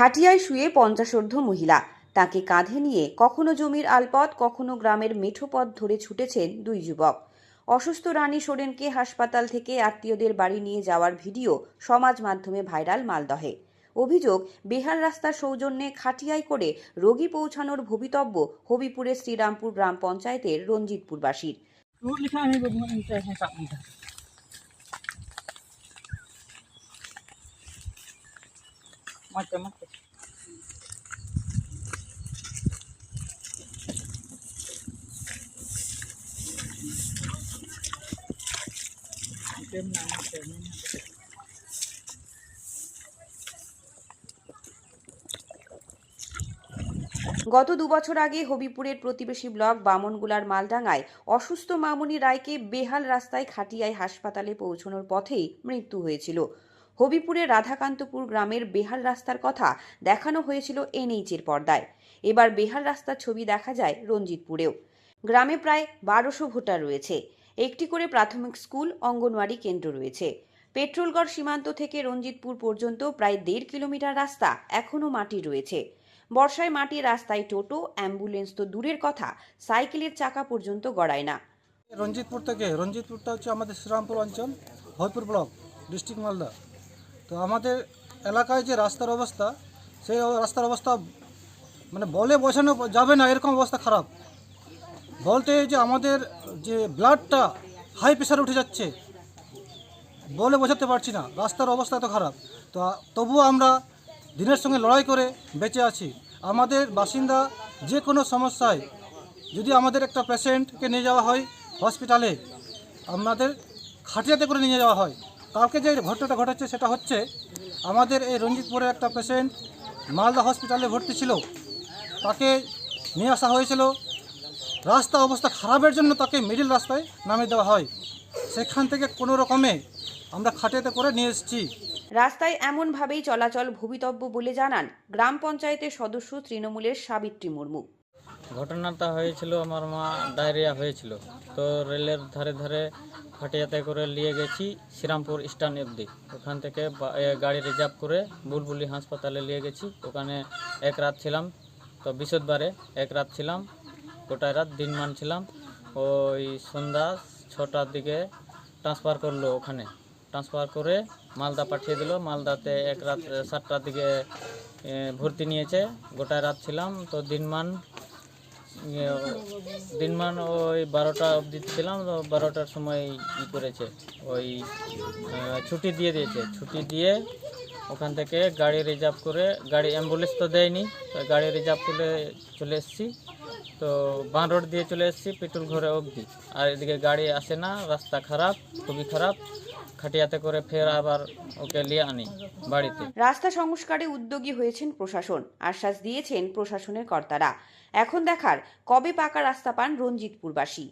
খাটিয়ায় শুয়ে 50 মহিলা, তাকে কাঁধে নিয়ে কখনো জমির আলপথ কখনো গ্রামের মেঠো পথ ধরে ছুটেছেন দুই যুবক। অসুস্থ রানী সোরেনকে হাসপাতাল থেকে আত্মীয়দের বাড়ি নিয়ে যাওয়ার ভিডিও সমাজ মাধ্যমে ভাইরাল মালদহে। অভিযোগ, বেহাল রাস্তার সৌজন্যে খাটিয়ায় করে রোগী পৌঁছানোর ভবিতব্য হবিপুরের শ্রীরামপুর গ্রাম পঞ্চায়েতের রঞ্জিতপুরবাসীর। গত 2 বছর আগে হবিপুরের প্রতিবেশী ব্লক বামনগোলার মালডাঙ্গায় অসুস্থ মামনি রায়কে বেহাল রাস্তায় খাটিয়ায় হাসপাতালে পৌঁছানোর পথেই মৃত্যু হয়েছিল। হবিপুরের রাধাকান্তপুর গ্রামের বেহাল রাস্তার কথা দেখানো হয়েছিল এনএইচের পর্দায়। এবার বেহাল রাস্তার ছবি দেখা যায় রঞ্জিতপুরেও। গ্রামে প্রায় 1200 ভোটার রয়েছে। একটি করে প্রাথমিক স্কুল, অঙ্গনওয়াড়ি কেন্দ্র রয়েছে। পেট্রোলগড় সীমান্ত থেকে রঞ্জিতপুর পর্যন্ত প্রায় 1.5 কিলোমিটার রাস্তা এখনও মাটির রয়েছে। বর্ষায় মাটির রাস্তায় টোটো, অ্যাম্বুলেন্স তো দূরের কথা, সাইকেলের চাকা পর্যন্ত গড়ায় না। রঞ্জিতপুরটা হচ্ছে আমাদের শ্রীরামপুর অঞ্চল, হবিপুর ব্লক, ডিস্ট্রিক্ট মালদা। তো আমাদের এলাকায় যে রাস্তার অবস্থা, সেই রাস্তার অবস্থা মানে বলে বোঝানো যাবে না, এরকম অবস্থা খারাপ। বলতে যে আমাদের যে ব্লাডটা হাই প্রেশার উঠে যাচ্ছে, বলে বোঝাতে পারছি না, রাস্তার অবস্থা এত খারাপ। তো তবুও আমরা দিনের সঙ্গে লড়াই করে বেঁচে আছি। আমাদের বাসিন্দা যে কোনো সমস্যায় যদি আমাদের একটা পেশেন্টকে নিয়ে যাওয়া হয় হসপিটালে, আমাদের খাটিয়াতে করে নিয়ে যাওয়া হয়। কালকে যে ঘটনাটা ঘটেছে সেটা হচ্ছে, আমাদের এই রঞ্জিতপুরের একটা পেশেন্ট মালদা হসপিটালে ভর্তি ছিল, তাকে নিয়ে আসা হয়েছিল। রাস্তা অবস্থা খারাপের জন্য তাকে মিডিল রাস্তায় নামিয়ে দেওয়া হয়। সেখান থেকে কোনো রকমে আমরা খাটিয়াতে করে নিয়ে এসেছি। রাস্তায় এমনভাবেই চলাচল ভবিতব্য বলে জানান গ্রাম পঞ্চায়েতের সদস্য তৃণমূলের সাবিত্রী মুর্মু। ঘটনাটা হয়েছিল, আমার মা ডায়রিয়া হয়েছিল, তো রেলের ধারে ধারে খাটিয়াতে করে নিয়ে গেছি শ্রীরামপুর স্ট্যান্ড অবধি। ওখান থেকে গাড়ি রিজার্ভ করে বুলবুলি হাসপাতালে নিয়ে গেছি। ওখানে এক রাত ছিলাম, তো বৃহস্পতিবারে এক রাত ছিলাম, গোটায় রাত দিনমান ছিলাম। ওই সন্ধ্যা 6টার দিকে ট্রান্সফার করলো, ওখানে ট্রান্সফার করে মালদা পাঠিয়ে দিল। মালদাতে এক রাত 7টার দিকে ভর্তি নিয়েছে, গোটায় রাত ছিলাম। তো দিনমান ওই 12টা অবধি ছিলাম। তো 12টার সময় করেছে, ওই ছুটি দিয়ে দিয়েছে। ছুটি দিয়ে ওখান থেকে গাড়ি রিজার্ভ করে, গাড়ি অ্যাম্বুলেন্স তো দেয়নি, তো গাড়ি রিজার্ভ করে চলে এসেছি। তো বাঁ রোড দিয়ে চলে এসেছি পেট্রোল ঘরে অবধি। আর এদিকে গাড়ি আসে না, রাস্তা খারাপ, খুবই খারাপ। খাটিয়াতে করে ফের আবার ওকে নিয়ে আনি বাড়িতে। রাস্তা সংস্কারে উদ্যোগী হয়েছেন প্রশাসন, আশ্বাস দিয়েছেন প্রশাসনের কর্তারা। এখন দেখার কবে পাকা রাস্তা পান রঞ্জিতপুরবাসী।